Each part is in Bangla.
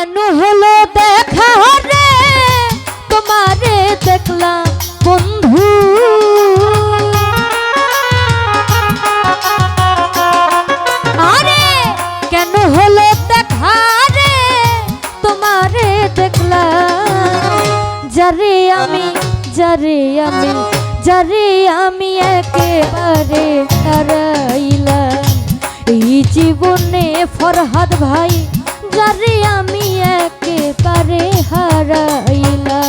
কেন হলো দেখা রে তোমারে দেখলাম বন্ধু, আরে কেন হলো দেখা রে তোমারে দেখলাম, যারে আমি যারে আমি যারে আমি একেবারে হারাইলাম এই জীবনে ফরহাদ ভাই, যারে আমি একেবারে হারাইলাম।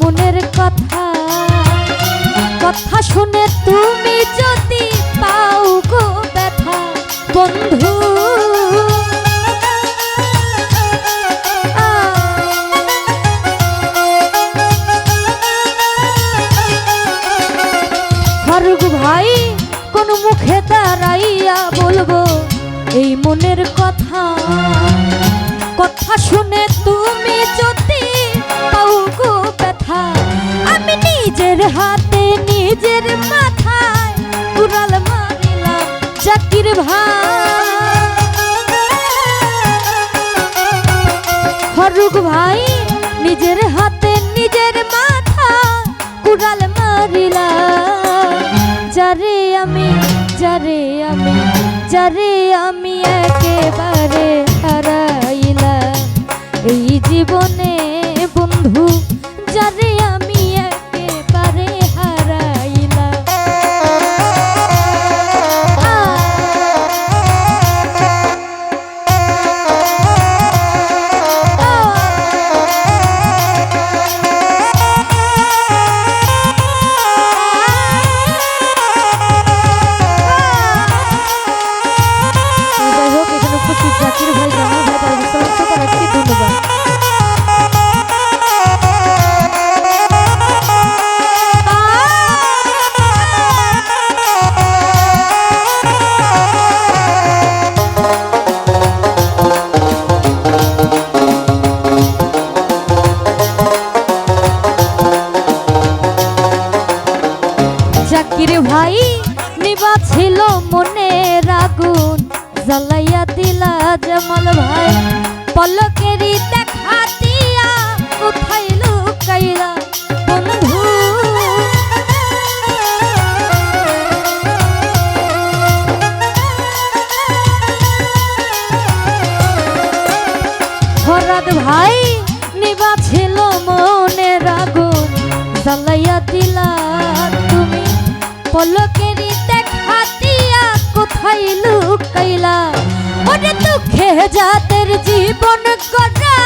মনের কথা কথা শুনে তুমি যদি পাও গো ব্যথা বন্ধু, ফারুক ভাই কোন মুখে দাঁড়াইয়া বলবো এই মনের কথা কথা শুনে তুমি যদি পাও গো ব্যথা, আমি নিজের হাতে নিজের মাথায় কুড়াল মারিলাম জাকির ভাই, ফারুক ভাই নিজের হাতে নিজের মাথা কুড়াল মারিলাম, যারে আমি যারে আমি যারে আমি একেবারে হারাইলাম এই জীবনে বন্ধু, যারে আমি একেবারে হারাইলাম। যাই হোক এখানে উপস্থিত জাকির ভাই, জামাল ভাই, তার ধন্যবাদ। জাকির ভাই নিবা ছিল মনের আগুন জ্বালাইয়া দিলা জামাল ভাই, পলকেরই দেখা দিয়া কোথায় লুকাইলা বন্ধু, ফরহাদ ভাই নিবা ছিল মনের আগুন জ্বালাইয়া দিলা তুমি, পলকেরই দেখা দিয়া কোথায় লুকাইলা, ওরে দুঃখে যাদের জীবন গড়া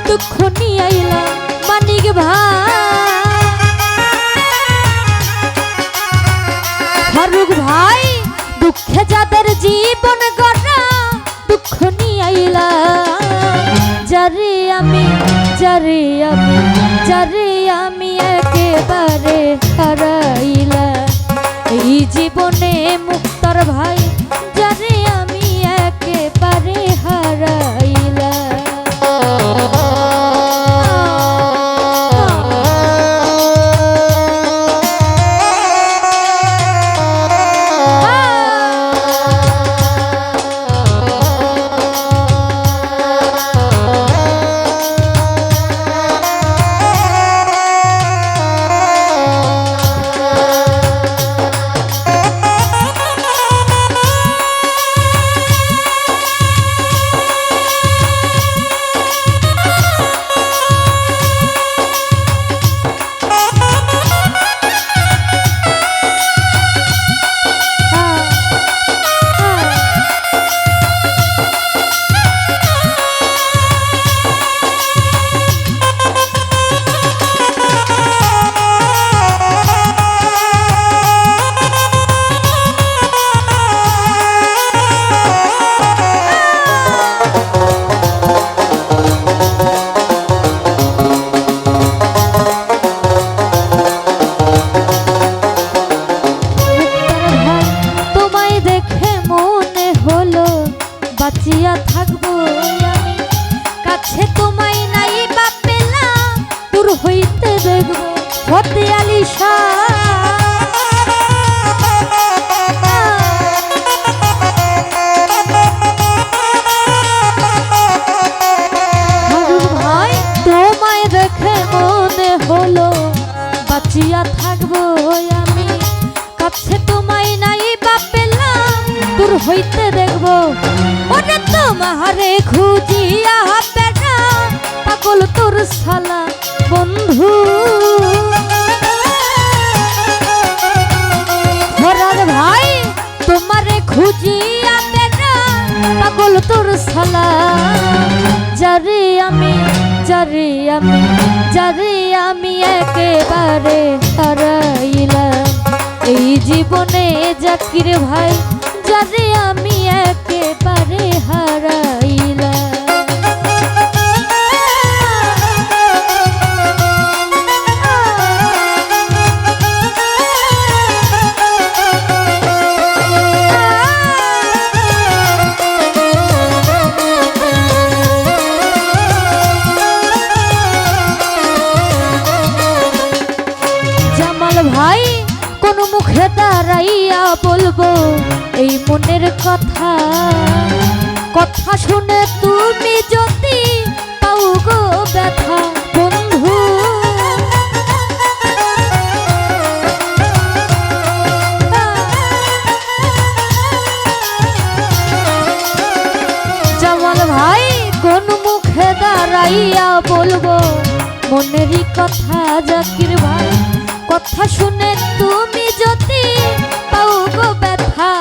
দুঃখ নিয়ে আইলা মানিক ভাই, ফারুক ভাই দুঃখে যাদের জীবন গড়া দুঃখ নিয়ে আইলা, যারে আমি যারে আমি যারে আমি একেবারে হারাইলাম এই জীবনে মুক্তার ভাই, যারে আমি একেবারে হারাইলাম। দূর হইতে দেখব ওরে তোমারে খুঁজিয়া বেটা পাগল তোর শালা বন্ধু হরার ভাই তোমারে খুঁজিয়া বেটা পাগল তোর শালা যারে আমি যারে আমি যারে আমি একেবারে হারাইলাম এই জীবনে জাকির ভাই যারে আমি একেবারে হারাইলাম ভাই কোন মুখে দাঁড়াইয়া বলবো এই মনের কথা কথা শুনে তুমি যদি পাও গো ব্যথা বন্ধু জামাল ভাই কোন মুখে দাঁড়াইয়া বলবো মনেরই কথা জাকির ভাই কথা শুনে তুমি যদি পাও গো ব্যথা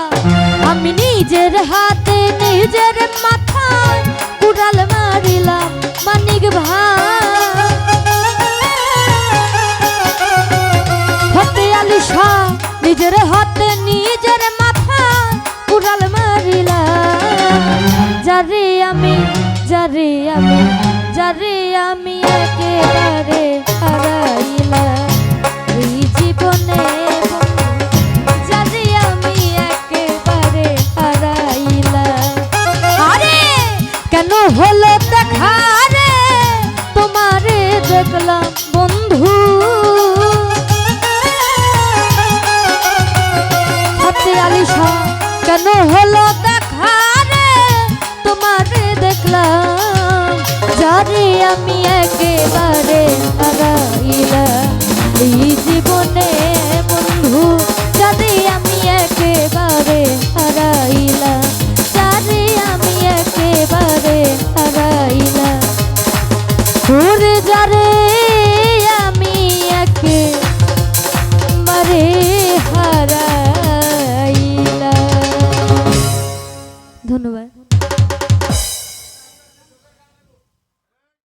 আমি নিজের হাতে নিজের মাথায় কুড়াল মারিলাম মানিক ভাই হতে আলিশা নিজের হাতে নিজের মাথায় কুড়াল মারিলাম যারে আমি যারে আমি যারে আমি একেবারে হারাইলাম এই জীবনে যারে আমি একেবারে হারাইলাম আরে কেন হলো দেখা রে তোমারে দেখলাম বন্ধু হাতে আলিশা কেন হলো দেখা রে তোমারে দেখলাম যারে আমি একেবারে